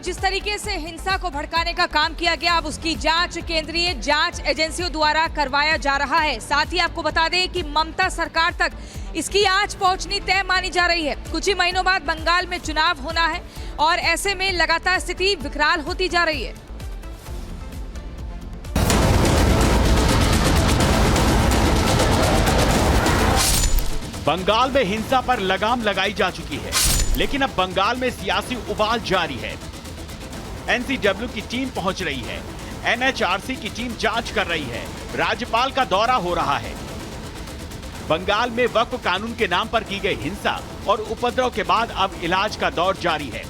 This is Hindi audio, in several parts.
जिस तरीके से हिंसा को भड़काने का काम किया गया, अब उसकी जांच केंद्रीय जांच एजेंसियों द्वारा करवाया जा रहा है। साथ ही आपको बता दें कि ममता सरकार तक इसकी आंच पहुंचनी तय मानी जा रही है। कुछ ही महीनों बाद बंगाल में चुनाव होना है और ऐसे में लगातार स्थिति विकराल होती जा रही है। बंगाल में हिंसा पर लगाम लगाई जा चुकी है, लेकिन अब बंगाल में सियासी उबाल जारी है। एनसीडब्ल्यू की टीम पहुंच रही है, एनएचआरसी की टीम जांच कर रही है, राज्यपाल का दौरा हो रहा है। बंगाल में वक्फ कानून के नाम पर की गई हिंसा और उपद्रव के बाद अब इलाज का दौर जारी है।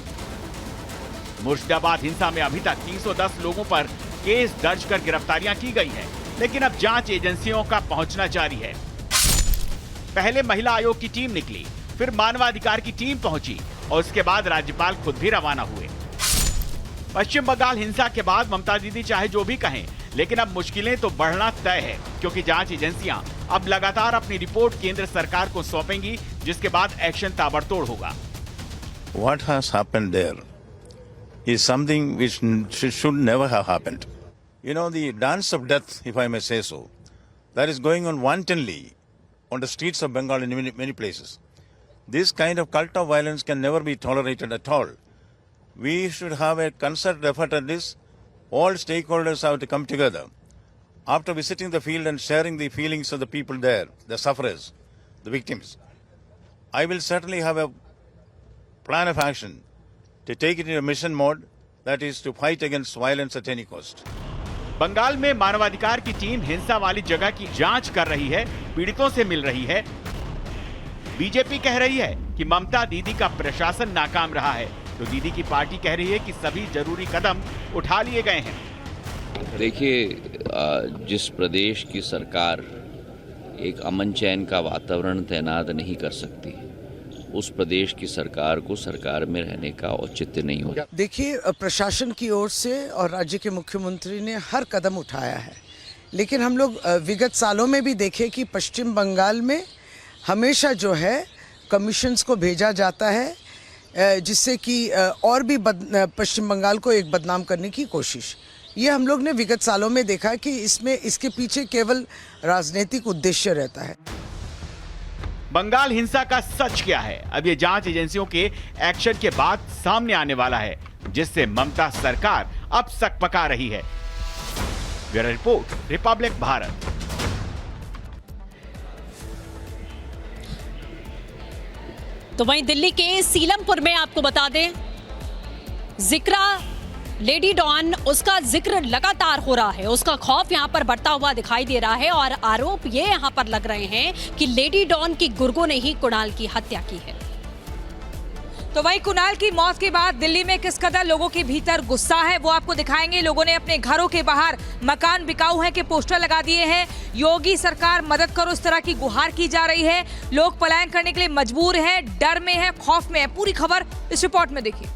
मुर्शिदाबाद हिंसा में अभी तक 310 लोगों पर केस दर्ज कर गिरफ्तारियां की गई हैं, लेकिन अब जांच एजेंसियों का पहुंचना जारी है। पहले महिला आयोग की टीम निकली, फिर मानवाधिकार की टीम पहुंची और उसके बाद राज्यपाल खुद भी रवाना हुए। पश्चिम बंगाल हिंसा के बाद ममता दीदी चाहे जो भी कहें, लेकिन अब मुश्किलें तो बढ़ना तय है, क्योंकि जांच एजेंसियां अब लगातार अपनी रिपोर्ट केंद्र सरकार को सौंपेंगी, जिसके बाद एक्शन ताबड़तोड़ होगा। What has happened there is something which should never have happened. You know, the dance of death, if I may say so, that is going on wantonly on the streets of Bengal in many places. This kind of cult of violence can never be tolerated at all. We should have a concerted effort at this. All stakeholders have to come together. After visiting the field and sharing the feelings of the people there, the sufferers, the victims, I will certainly have a plan of action to take it in a mission mode, that is to fight against violence at any cost. Bengal में मानवाधिकार की टीम हिंसा वाली जगह की जांच कर रही है, पीड़ितों से मिल रही है। बीजेपी कह रही है कि ममता दीदी का प्रशासन नाकाम रहा है, तो दीदी की पार्टी कह रही है कि सभी जरूरी कदम उठा लिए गए हैं। देखिए, जिस प्रदेश की सरकार एक अमन चैन का वातावरण तैनात नहीं कर सकती, उस प्रदेश की सरकार को सरकार में रहने का औचित्य नहीं होता। देखिए, प्रशासन की ओर से और राज्य के मुख्यमंत्री ने हर कदम उठाया है, लेकिन हम लोग विगत सालों में भी देखे कि पश्चिम बंगाल में हमेशा जो है कमीशंस को भेजा जाता है, जिससे कि और भी पश्चिम बंगाल को एक बदनाम करने की कोशिश। ये हम लोग ने विगत सालों में देखा कि इसके पीछे केवल राजनीतिक उद्देश्य रहता है। बंगाल हिंसा का सच क्या है, अब ये जांच एजेंसियों के एक्शन के बाद सामने आने वाला है, जिससे ममता सरकार अब सकपका रही है। Bureau report, Republic Bharat. तो वहीं दिल्ली के सीलमपुर में आपको बता दें, जिक्रा लेडी डॉन, उसका जिक्र लगातार हो रहा है, उसका खौफ यहां पर बढ़ता हुआ दिखाई दे रहा है और आरोप ये यहां पर लग रहे हैं कि लेडी डॉन की गुर्गों ने ही कुणाल की हत्या की है। तो वही कुणाल की मौत के बाद दिल्ली में किस कदर लोगों के भीतर गुस्सा है, वो आपको दिखाएंगे। लोगों ने अपने घरों के बाहर मकान बिकाऊ हैं के पोस्टर लगा दिए हैं। योगी सरकार मदद करो, इस तरह की गुहार की जा रही है। लोग पलायन करने के लिए मजबूर हैं, डर में है, खौफ में है। पूरी खबर इस रिपोर्ट में देखिए।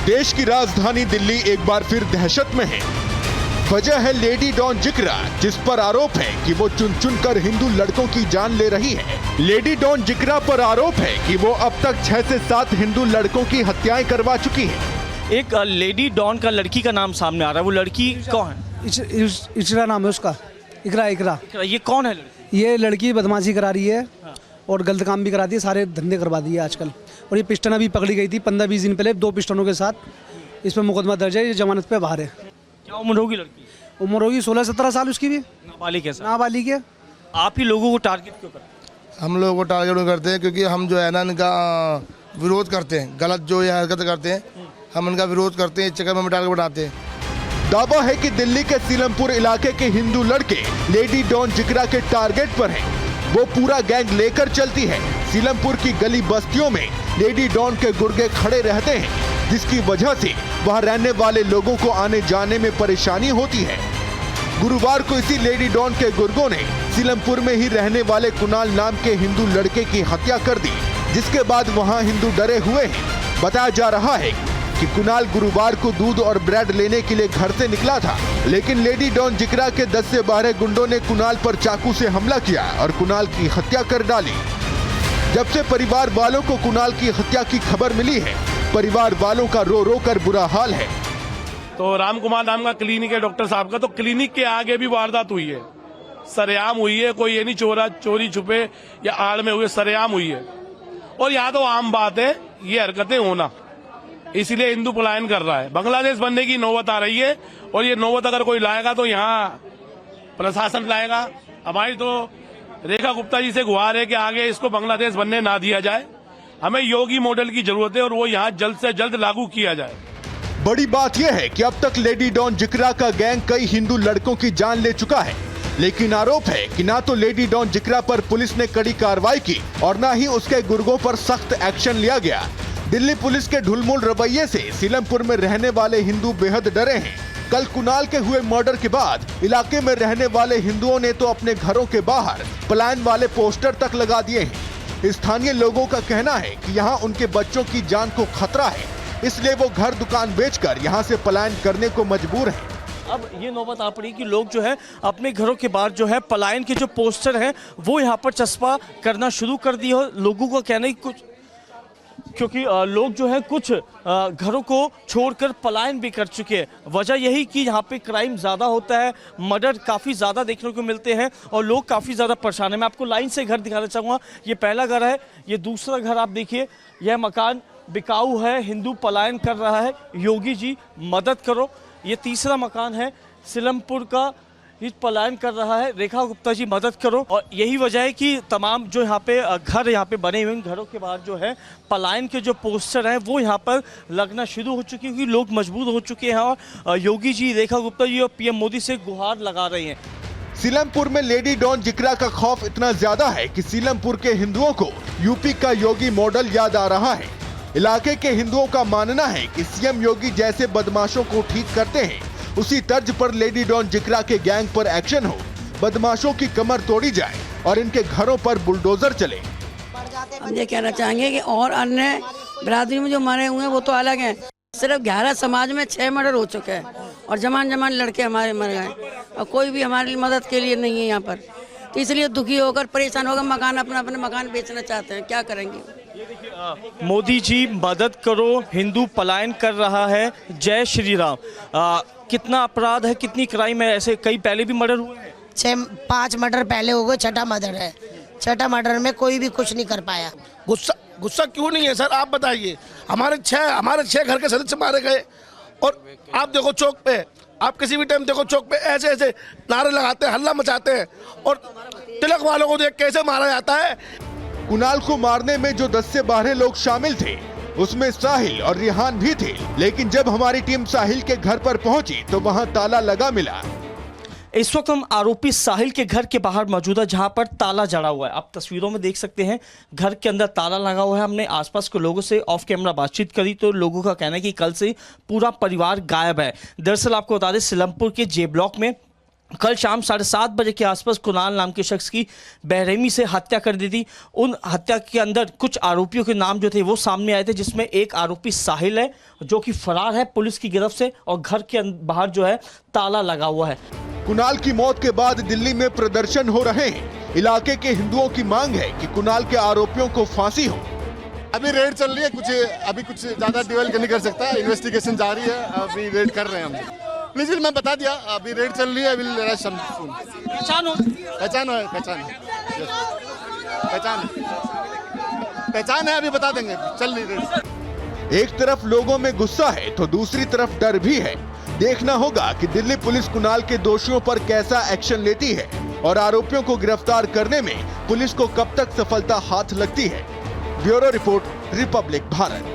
देश की राजधानी दिल्ली एक बार फिर दहशत में है। वजह है लेडी डॉन जिक्रा, जिस पर आरोप है कि वो चुन चुन कर हिंदू लड़कों की जान ले रही है। लेडी डॉन जिक्रा पर आरोप है कि वो अब तक 6 से 7 हिंदू लड़कों की हत्याएं करवा चुकी है। एक लेडी डॉन का लड़की का नाम सामने आ रहा है, वो लड़की कौन है? इचरा नाम है उसका, इकरा। ये कौन है? ये लड़की बदमाशी करा रही है और गलत काम भी कराती है, सारे धंधे करवा दिए आजकल। और ये पिस्टन अभी पकड़ी गई थी 15-20 दिन पहले, 2 पिस्टनों के साथ। इस पर मुकदमा दर्ज है, ये जमानत पे बाहर है। क्या उम्र होगी लड़की? उम्र होगी 16-17 साल उसकी भी। नाबालिग है? नाबालिग है। आप ही लोगों को टारगेट क्यों करते हैं? हम लोगों को टारगेट करते हैं क्योंकि हम जो है ना इनका विरोध करते हैं, गलत जो ये हरकत करते हैं हम इनका विरोध करते हैं, इस चक्कर में टारगेट बनाते हैं। दावा है कि दिल्ली के सीलमपुर इलाके के हिंदू लड़के लेडी डॉन जिक्रा के टारगेट पर हैं। वो पूरा गैंग लेकर चलती है। सीलमपुर की गली बस्तियों में लेडी डॉन के गुर्गे खड़े रहते हैं, जिसकी वजह से वहां रहने वाले लोगों को आने जाने में परेशानी होती है। गुरुवार को इसी लेडी डॉन के गुर्गों ने सीलमपुर में ही रहने वाले कुणाल नाम के हिंदू लड़के की हत्या कर दी, जिसके बाद वहां हिंदू डरे हुए हैं। बताया जा रहा है कि कुणाल गुरुवार को दूध और ब्रेड लेने के लिए घर से निकला था। लेकिन लेडी डॉन जिक्रा के 10 से 12 गुंडों ने कुणाल पर चाकू से हमला किया और कुणाल की हत्या कर डाली। जब से परिवार वालों को कुणाल की हत्या की खबर मिली है, परिवार वालों का रो रो कर बुरा हाल है। तो राम कुमार नाम का क्लिनिक है डॉक्टर साहब का, तो क्लिनिक के आगे भी वारदात हुई है, सरेआम हुई है। कोई ये नहीं चोरी छुपे या आड़ में हुए, सरेआम हुई है। और यहाँ तो आम बात है ये हरकतें होना, इसीलिए हिंदू पलायन कर रहा है। बांग्लादेश बनने की नौबत आ रही है और ये नौबत अगर कोई लाएगा तो यहाँ प्रशासन लाएगा। हमारी तो रेखा गुप्ता जी से गुहार है कि आगे इसको बांग्लादेश बनने ना दिया जाए। हमें योगी मॉडल की जरूरत है और वो यहाँ जल्द से जल्द लागू किया जाए। बड़ी बात यह है कि अब तक लेडी डॉन जिक्रा का गैंग कई हिंदू लड़कों की जान ले चुका है, लेकिन आरोप है कि ना तो लेडी डॉन जिक्रा पर पुलिस ने कड़ी कार्रवाई की और ना ही उसके गुर्गों पर सख्त एक्शन लिया गया। दिल्ली पुलिस के ढुलमुल रवैये से सीलमपुर में रहने वाले हिंदू बेहद डरे हैं। कल कुणाल के हुए मर्डर के बाद इलाके में रहने वाले हिंदुओं ने तो अपने घरों के बाहर पलायन वाले पोस्टर तक लगा दिए हैं। स्थानीय लोगों का कहना है कि यहाँ उनके बच्चों की जान को खतरा है, इसलिए वो घर दुकान बेचकर यहाँ से पलायन करने को मजबूर हैं। अब ये नौबत आ पड़ी कि लोग जो है अपने घरों के बाहर जो है पलायन के जो पोस्टर हैं वो यहाँ पर चस्पा करना शुरू कर दिए। लोगों का कहना है कुछ, क्योंकि लोग जो है कुछ घरों को छोड़कर पलायन भी कर चुके हैं। वजह यही कि यहाँ पे क्राइम ज़्यादा होता है, मर्डर काफ़ी ज़्यादा देखने को मिलते हैं और लोग काफ़ी ज़्यादा परेशान हैं। मैं आपको लाइन से घर दिखाना चाहूँगा। ये पहला घर है, ये दूसरा घर आप देखिए। यह मकान बिकाऊ है, हिंदू पलायन कर रहा है, योगी जी मदद करो। ये तीसरा मकान है, सीलमपुर का, ये पलायन कर रहा है, रेखा गुप्ता जी मदद करो। और यही वजह है कि तमाम जो यहाँ पे घर यहाँ पे बने हुए घरों के बाहर जो है पलायन के जो पोस्टर हैं वो यहाँ पर लगना शुरू हो चुके हैं, क्योंकि लोग मजबूर हो चुके हैं और योगी जी, रेखा गुप्ता जी और पीएम मोदी से गुहार लगा रहे हैं। सीलमपुर में लेडी डॉन जिक्रा का खौफ इतना ज्यादा है कि सीलमपुर के हिंदुओं को यूपी का योगी मॉडल याद आ रहा है। इलाके के हिंदुओं का मानना है कि सीएम योगी जैसे बदमाशों को ठीक करते हैं, उसी तर्ज पर लेडी डॉन जिक्रा के गैंग पर एक्शन हो, बदमाशों की कमर तोड़ी जाए और इनके घरों पर बुलडोजर चले। हम ये कहना चाहेंगे कि और अन्य बिरादरी में जो मरे हुए हैं वो तो अलग हैं। सिर्फ 11 समाज में 6 मर्डर हो चुके हैं और जमान लड़के हमारे मर गए और कोई भी हमारी मदद के लिए नहीं है यहाँ पर। तो इसलिए दुखी होकर परेशान होकर अपने मकान बेचना चाहते हैं। क्या करेंगे? मोदी जी मदद करो, हिंदू पलायन कर रहा है, जय श्री राम। कितना अपराध है, कितनी क्राइम है? ऐसे कई पहले भी मर्डर हुए हैं। 5 मर्डर पहले हो गए, 6ठा मर्डर है। 6ठा मर्डर में कोई भी कुछ नहीं कर पाया। गुस्सा क्यों नहीं है सर, आप बताइए। हमारे 6 घर के सदस्य मारे गए और आप देखो चौक पे, आप किसी भी टाइम देखो चौक पे ऐसे नारे लगाते हैं, हल्ला मचाते हैं और तिलक वालों को देख कैसे मारा जाता है। कुणाल को मारने में जो 10 से 12 लोग शामिल थे उसमें साहिल और रिहान भी थे, लेकिन जब हमारी टीम साहिल के घर पर पहुंची तो वहां ताला लगा मिला। इस वक्त हम आरोपी साहिल के घर के बाहर मौजूद है, जहां पर ताला जड़ा हुआ है। आप तस्वीरों में देख सकते हैं घर के अंदर ताला लगा हुआ है। हमने आसपास के लोगों से ऑफ कैमरा बातचीत करी तो लोगों का कहना है कि कल से पूरा परिवार गायब है। दरअसल आपको बता दें, सीलमपुर के जे ब्लॉक में कल शाम 7:30 बजे के आसपास कुणाल नाम के शख्स की बेरहमी से हत्या कर दी थी। उन हत्या के अंदर कुछ आरोपियों के नाम जो थे वो सामने आए थे, जिसमें एक आरोपी साहिल है जो कि फरार है पुलिस की गिरफ्त से और घर के बाहर जो है ताला लगा हुआ है। कुणाल की मौत के बाद दिल्ली में प्रदर्शन हो रहे हैं। इलाके के हिंदुओं की मांग है कि कुणाल के आरोपियों को फांसी हो। अभी रेड चल रही है, कुछ ज्यादा डिवेल नहीं कर सकता, इन्वेस्टिगेशन जारी है, अभी रेड कर रहे हैं हम। प्लीज मैं बता दिया, अभी रेड चल रही है। पहचान है, अभी बता देंगे, चल रही रेड। एक तरफ लोगों में गुस्सा है तो दूसरी तरफ डर भी है। देखना होगा कि दिल्ली पुलिस कुणाल के दोषियों पर कैसा एक्शन लेती है और आरोपियों को गिरफ्तार करने में पुलिस को कब तक सफलता हाथ लगती है। Bureau report, Republic Bharat.